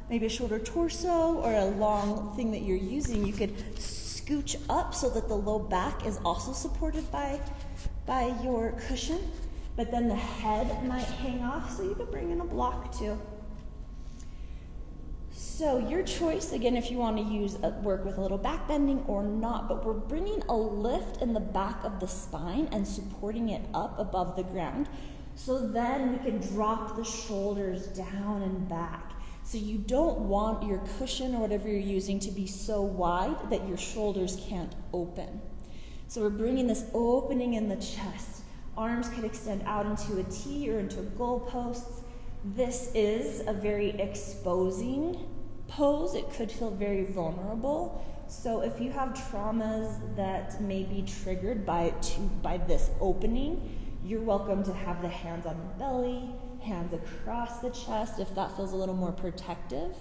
maybe a shorter torso or a long thing that you're using, you could scooch up so that the low back is also supported by your cushion, but then the head might hang off, so you could bring in a block too. So your choice, again, if you want to work with a little back bending or not, but we're bringing a lift in the back of the spine and supporting it up above the ground. So then we can drop the shoulders down and back. So you don't want your cushion or whatever you're using to be so wide that your shoulders can't open. So we're bringing this opening in the chest. Arms can extend out into a T or into goalposts. This is a very exposing pose. It could feel very vulnerable So if you have traumas that may be triggered by this opening, you're welcome to have the hands on your belly, hands across the chest if that feels a little more protective.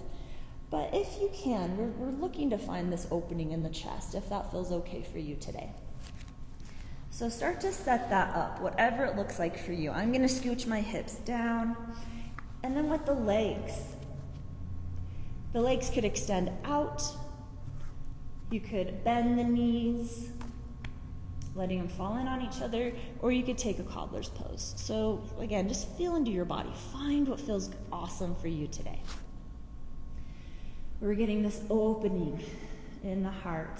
But if you can, we're looking to find this opening in the chest if that feels okay for you today. So start to set that up, whatever it looks like for you. I'm going to scooch my hips down. And then with the legs could extend out. You could bend the knees, letting them fall in on each other, or you could take a cobbler's pose. So again, just feel into your body. Find what feels awesome for you today. We're getting this opening in the heart.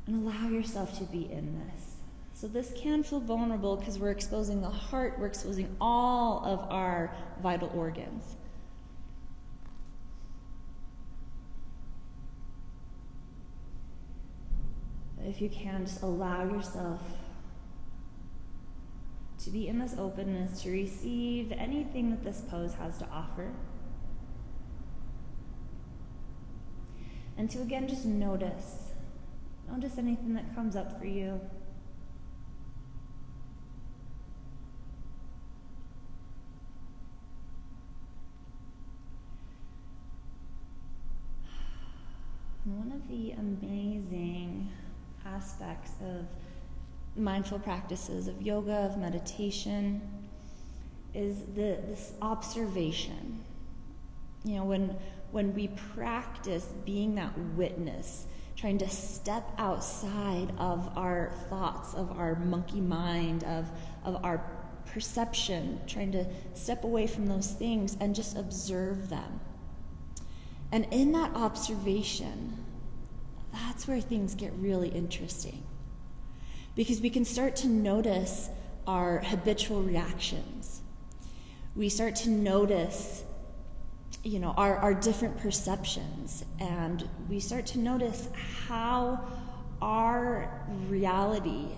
And allow yourself to be in this. So this can feel vulnerable because we're exposing the heart, we're exposing all of our vital organs. If you can, just allow yourself to be in this openness, to receive anything that this pose has to offer. And to again just notice anything that comes up for you. One of the amazing aspects of mindful practices of yoga, of meditation, is this observation. You know, when we practice being that witness, trying to step outside of our thoughts, of our monkey mind, of our perception, trying to step away from those things and just observe them. And in that observation, that's where things get really interesting. Because we can start to notice our habitual reactions. We start to notice our different perceptions, and we start to notice how our reality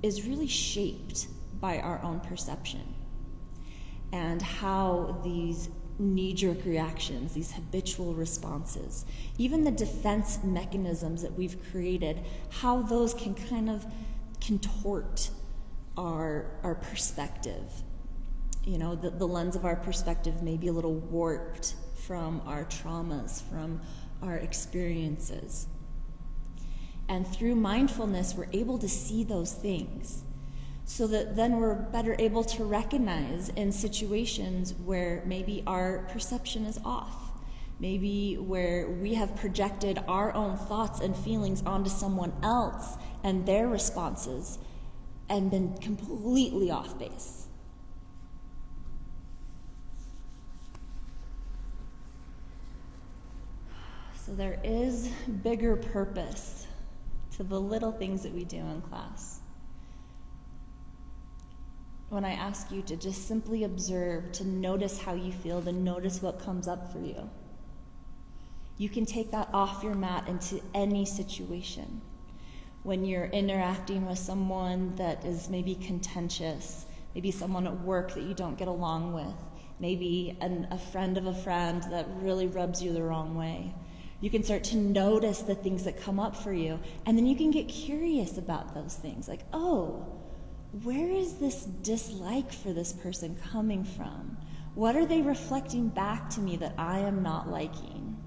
is really shaped by our own perception, and how these knee-jerk reactions, these habitual responses, even the defense mechanisms that we've created, how those can kind of contort our perspective. The lens of our perspective may be a little warped from our traumas, from our experiences. And through mindfulness, we're able to see those things so that then we're better able to recognize in situations where maybe our perception is off, maybe where we have projected our own thoughts and feelings onto someone else and their responses and been completely off base. So there is bigger purpose to the little things that we do in class. When I ask you to just simply observe, to notice how you feel, to notice what comes up for you, you can take that off your mat into any situation. When you're interacting with someone that is maybe contentious, maybe someone at work that you don't get along with, maybe a friend of a friend that really rubs you the wrong way. You can start to notice the things that come up for you, and then you can get curious about those things. Like, oh, where is this dislike for this person coming from? What are they reflecting back to me that I am not liking?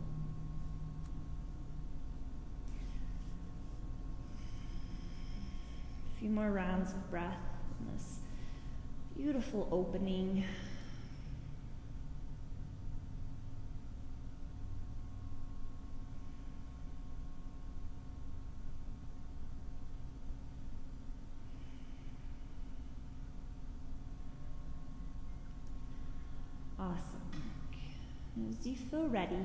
A few more rounds of breath in this beautiful opening. Awesome. As you feel ready,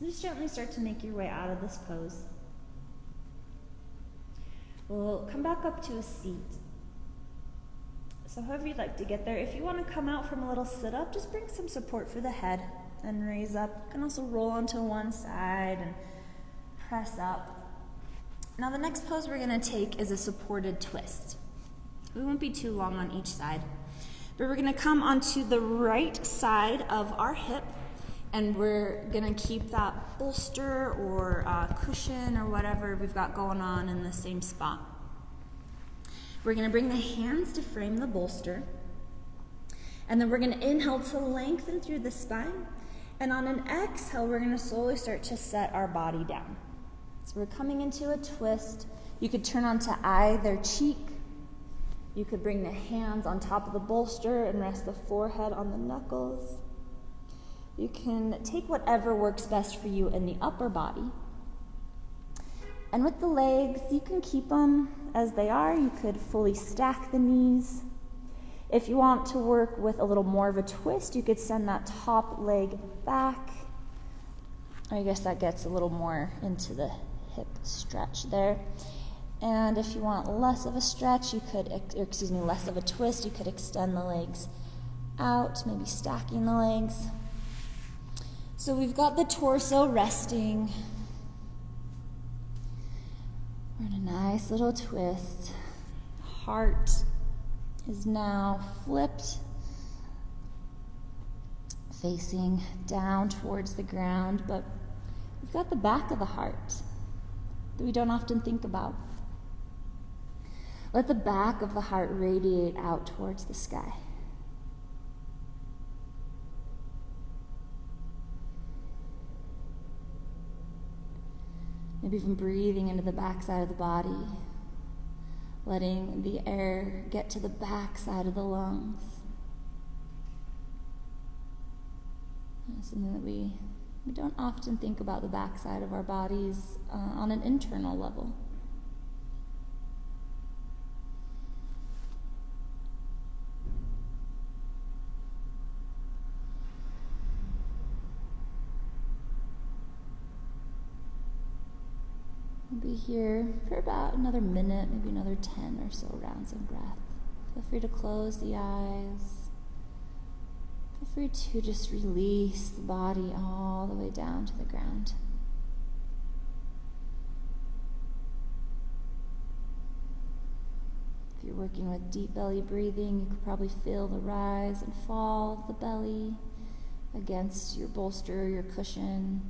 just gently start to make your way out of this pose. We'll come back up to a seat. So however you'd like to get there. If you want to come out from a little sit-up, just bring some support for the head and raise up. You can also roll onto one side and press up. Now the next pose we're going to take is a supported twist. We won't be too long on each side. But we're going to come onto the right side of our hip, And we're gonna keep that bolster or cushion or whatever we've got going on in the same spot. We're gonna bring the hands to frame the bolster. And then we're gonna inhale to lengthen through the spine. And on an exhale, we're gonna slowly start to set our body down. So we're coming into a twist. You could turn onto either cheek. You could bring the hands on top of the bolster and rest the forehead on the knuckles. You can take whatever works best for you in the upper body. And with the legs, you can keep them as they are. You could fully stack the knees. If you want to work with a little more of a twist, you could send that top leg back. I guess that gets a little more into the hip stretch there. And if you want less of a stretch, less of a twist, you could extend the legs out, maybe stacking the legs. So we've got the torso resting. We're in a nice little twist. Heart is now flipped, facing down towards the ground, but we've got the back of the heart that we don't often think about. Let the back of the heart radiate out towards the sky. Maybe even breathing into the back side of the body, letting the air get to the back side of the lungs. That's something that we don't often think about, the back side of our bodies on an internal level. We'll be here for about another minute, maybe another 10 or so rounds of breath. Feel free to close the eyes. Feel free to just release the body all the way down to the ground. If you're working with deep belly breathing, you could probably feel the rise and fall of the belly against your bolster or your cushion.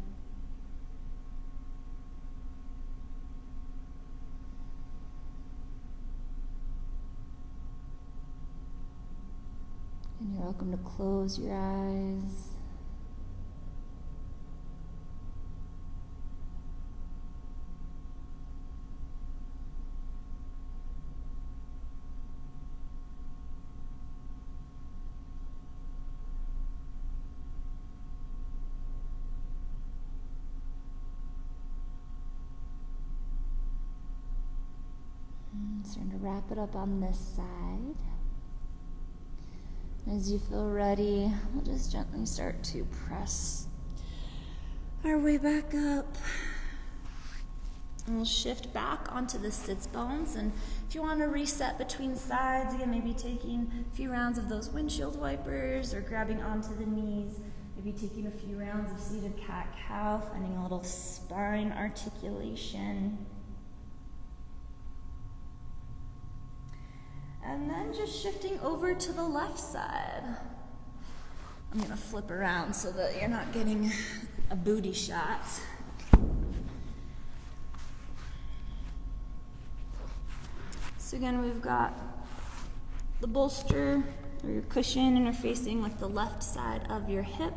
And you're welcome to close your eyes. Starting to wrap it up on this side. As you feel ready, we'll just gently start to press our way back up. And we'll shift back onto the sits bones. And if you want to reset between sides, again, maybe taking a few rounds of those windshield wipers or grabbing onto the knees, maybe taking a few rounds of seated cat-cow, finding a little spine articulation. And then just shifting over to the left side. I'm going to flip around so that you're not getting a booty shot. So again, we've got the bolster or your cushion interfacing with the left side of your hip,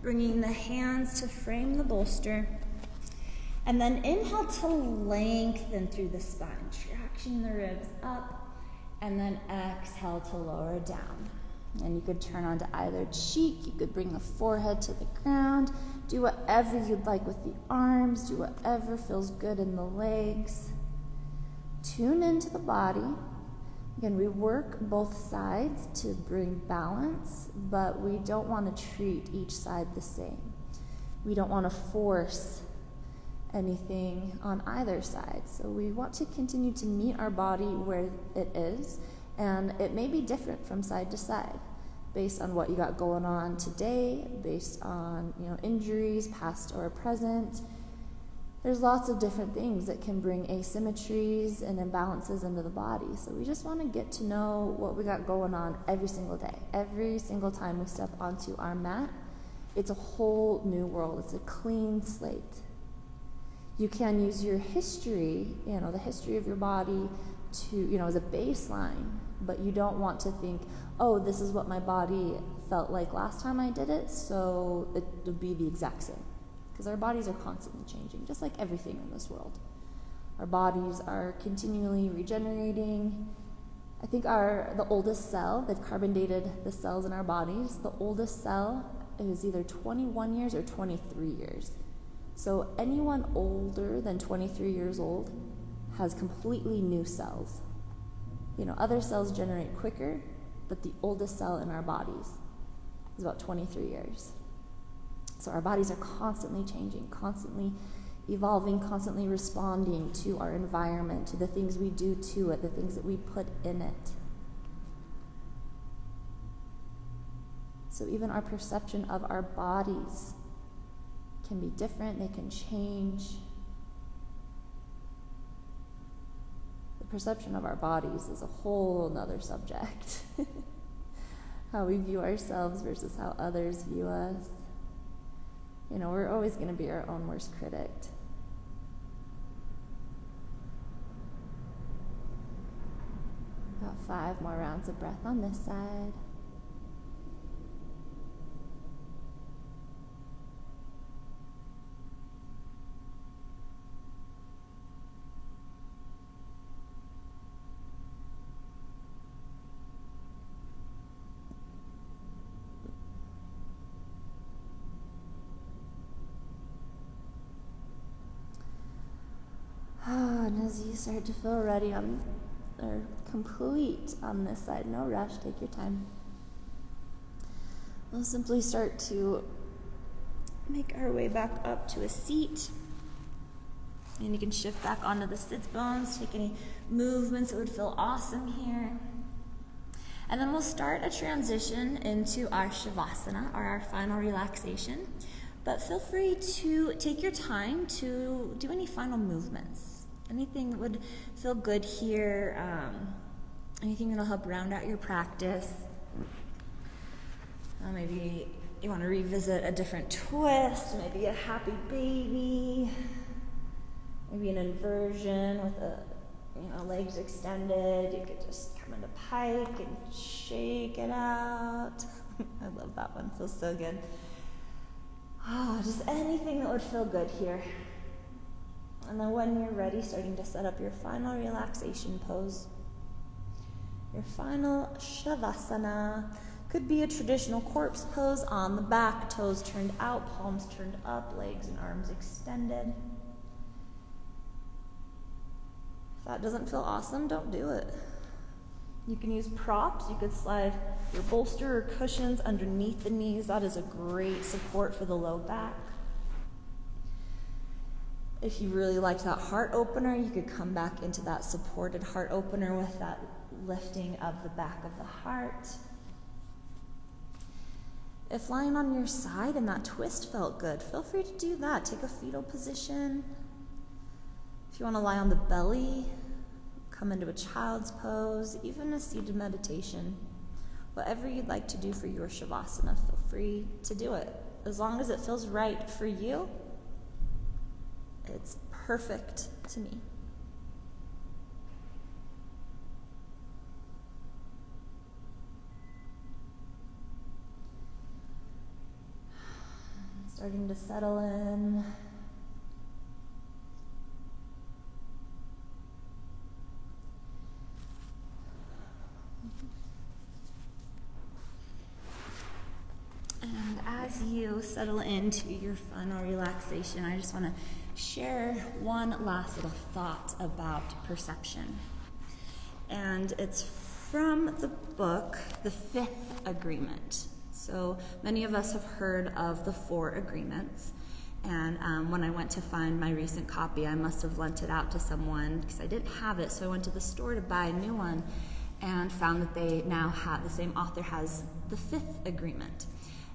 bringing the hands to frame the bolster. And then inhale to lengthen through the spine, tracking the ribs up. And then exhale to lower down. And you could turn onto either cheek. You could bring the forehead to the ground. Do whatever you'd like with the arms. Do whatever feels good in the legs. Tune into the body. Again, we work both sides to bring balance, but we don't want to treat each side the same. We don't want to force anything on either side. So we want to continue to meet our body where it is, and it may be different from side to side based on what you got going on today, based on injuries, past or present. There's lots of different things that can bring asymmetries and imbalances into the body. So we just want to get to know what we got going on every single day, every single time we step onto our mat. It's a whole new world. It's a clean slate. You can use your history, the history of your body to, as a baseline, but you don't want to think, oh, this is what my body felt like last time I did it, so it would be the exact same. Because our bodies are constantly changing, just like everything in this world. Our bodies are continually regenerating. I think the oldest cell, they've carbon dated the cells in our bodies, the oldest cell is either 21 years or 23 years. So anyone older than 23 years old has completely new cells. Other cells generate quicker, but the oldest cell in our bodies is about 23 years. So our bodies are constantly changing, constantly evolving, constantly responding to our environment, to the things we do to it, the things that we put in it. So even our perception of our bodies can be different, they can change. The perception of our bodies is a whole nother subject. How we view ourselves versus how others view us. We're always going to be our own worst critic. About 5 more rounds of breath on this side. And as you start to feel ready or complete on this side, no rush, take your time. We'll simply start to make our way back up to a seat. And you can shift back onto the sits bones, take any movements that would feel awesome here. And then we'll start a transition into our Shavasana, or our final relaxation. But feel free to take your time to do any final movements. Anything that would feel good here, anything that'll help round out your practice. Maybe you want to revisit a different twist, maybe a happy baby, maybe an inversion with legs extended. You could just come into pike and shake it out. I love that one, feels so good. Just anything that would feel good here. And then when you're ready, starting to set up your final relaxation pose. Your final Shavasana could be a traditional corpse pose on the back, toes turned out, palms turned up, legs and arms extended. If that doesn't feel awesome, don't do it. You can use props. You could slide your bolster or cushions underneath the knees. That is a great support for the low back. If you really liked that heart opener, you could come back into that supported heart opener with that lifting of the back of the heart. If lying on your side and that twist felt good, feel free to do that. Take a fetal position. If you want to lie on the belly, come into a child's pose, even a seated meditation. Whatever you'd like to do for your Shavasana, feel free to do it. As long as it feels right for you, it's perfect to me. Starting to settle in. And as you settle into your final relaxation, I just want to share one last little thought about perception. And it's from the book, The Fifth Agreement. So many of us have heard of the 4 agreements. And when I went to find my recent copy, I must have lent it out to someone because I didn't have it. So I went to the store to buy a new one and found that they now have, the same author has the 5th agreement.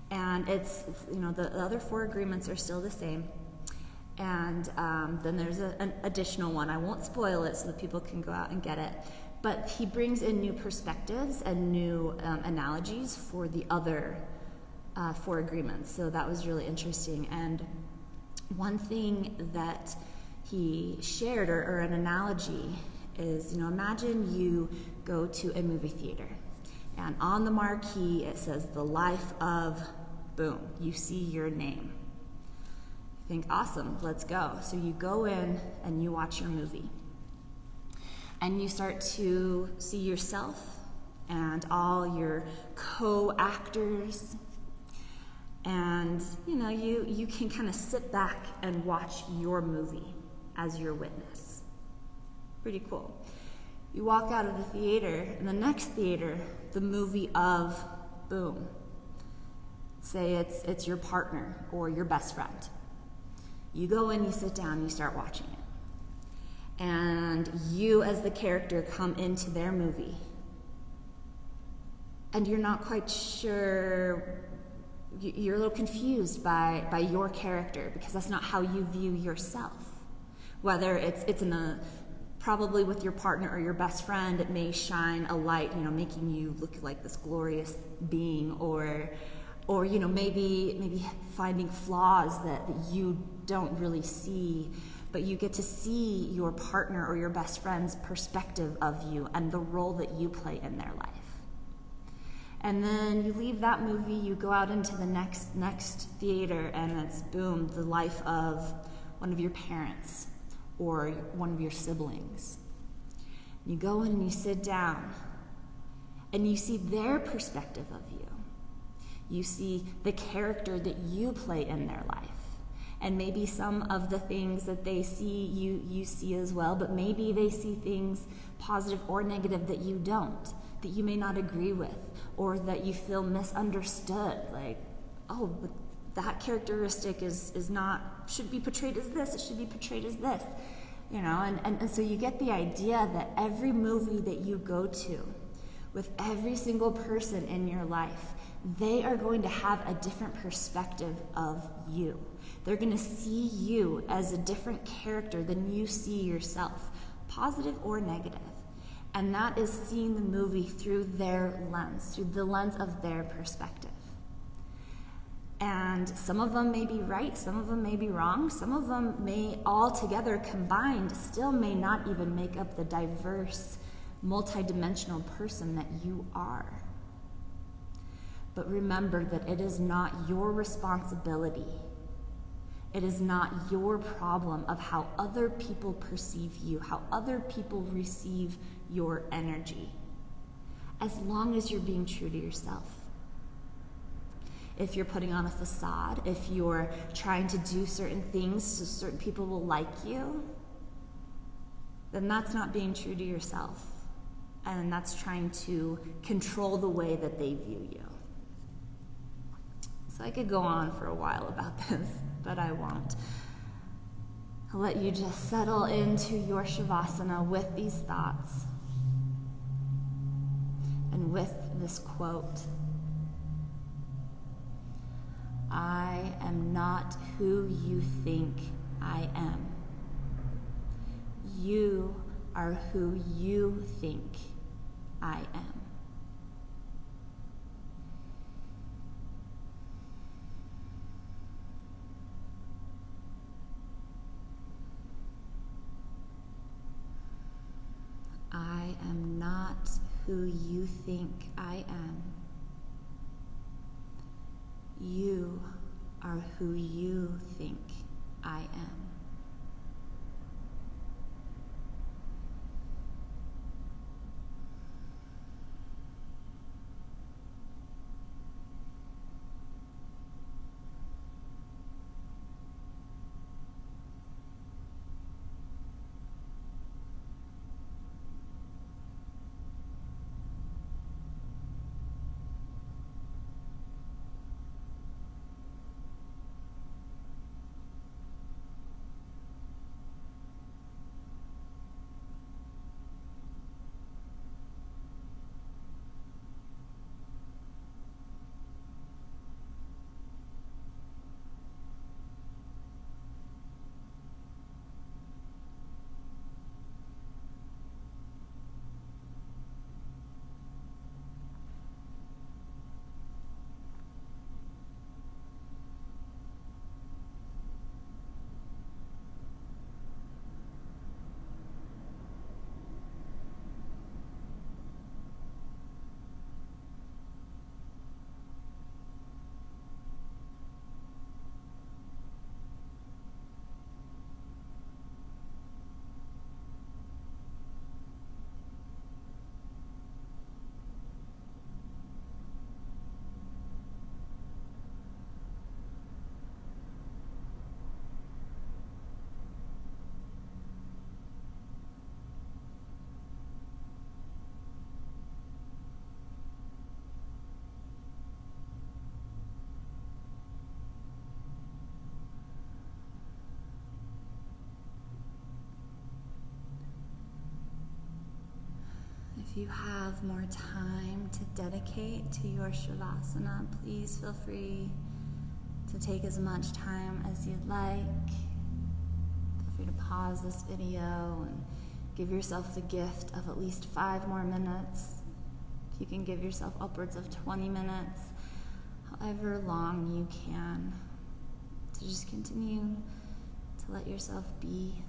And it's, the other 4 agreements are still the same. And then there's an additional one. I won't spoil it so that people can go out and get it. But he brings in new perspectives and new analogies for the other 4 agreements. So that was really interesting. And one thing that he shared, or an analogy, is, imagine you go to a movie theater, and on the marquee it says the life of boom. You see your name. You think, awesome, let's go. So you go in and you watch your movie. And you start to see yourself and all your co-actors. And, you can kind of sit back and watch your movie as your witness. Pretty cool. You walk out of the theater, and the next theater, the movie of boom. Say it's your partner or your best friend. You go in, you sit down, you start watching it. And you as the character come into their movie. And you're not quite sure, you're a little confused by your character, because that's not how you view yourself. Whether it's probably with your partner or your best friend, it may shine a light, making you look like this glorious being, or maybe finding flaws that you don't really see, but you get to see your partner or your best friend's perspective of you and the role that you play in their life. And then you leave that movie, you go out into the next theater, and it's boom, the life of one of your parents or one of your siblings. You go in and you sit down, and you see their perspective of you. You see the character that you play in their life. And maybe some of the things that they see, you see as well, but maybe they see things positive or negative that you don't, that you may not agree with, or that you feel misunderstood. Like, oh, but that characteristic is not, should be portrayed as this, it should be portrayed as this. And so you get the idea that every movie that you go to, with every single person in your life, they are going to have a different perspective of you. They're going to see you as a different character than you see yourself, positive or negative. And that is seeing the movie through their lens, through the lens of their perspective. And some of them may be right, some of them may be wrong, some of them may all together combined still may not even make up the diverse, multidimensional person that you are. But remember that it is not your responsibility. It is not your problem of how other people perceive you, how other people receive your energy, as long as you're being true to yourself. If you're putting on a facade, if you're trying to do certain things so certain people will like you, then that's not being true to yourself. And that's trying to control the way that they view you. So I could go on for a while about this, but I won't. I'll let you just settle into your Shavasana with these thoughts and with this quote. I am not who you think I am. You are who you think I am. I am not who you think I am. You are who you think I am. If you have more time to dedicate to your Shavasana, please feel free to take as much time as you'd like. Feel free to pause this video and give yourself the gift of at least 5 more minutes. If you can give yourself upwards of 20 minutes, however long you can, to just continue to let yourself be.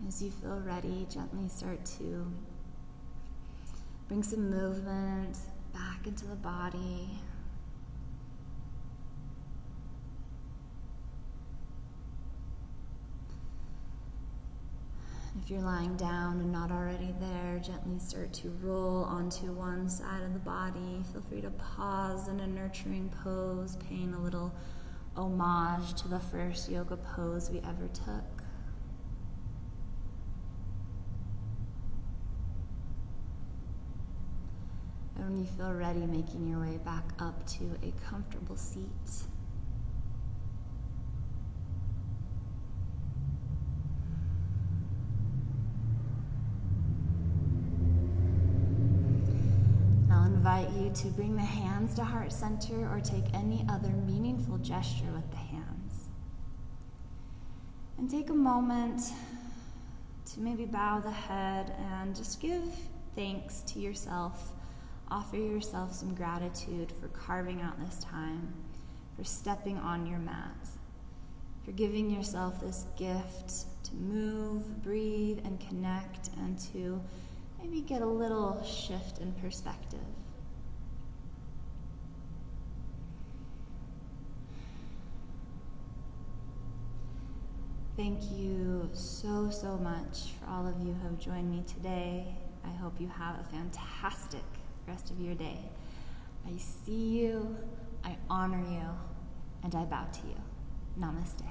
As you feel ready, gently start to bring some movement back into the body. If you're lying down and not already there, gently start to roll onto one side of the body. Feel free to pause in a nurturing pose, paying a little homage to the first yoga pose we ever took. And when you feel ready, making your way back up to a comfortable seat. I'll invite you to bring the hands to heart center or take any other meaningful gesture with the hands. And take a moment to maybe bow the head and just give thanks to yourself. Offer yourself some gratitude for carving out this time, for stepping on your mat, for giving yourself this gift to move, breathe, and connect, and to maybe get a little shift in perspective. Thank you so, so much for all of you who have joined me today. I hope you have a fantastic rest of your day. I see you, I honor you, and I bow to you. Namaste.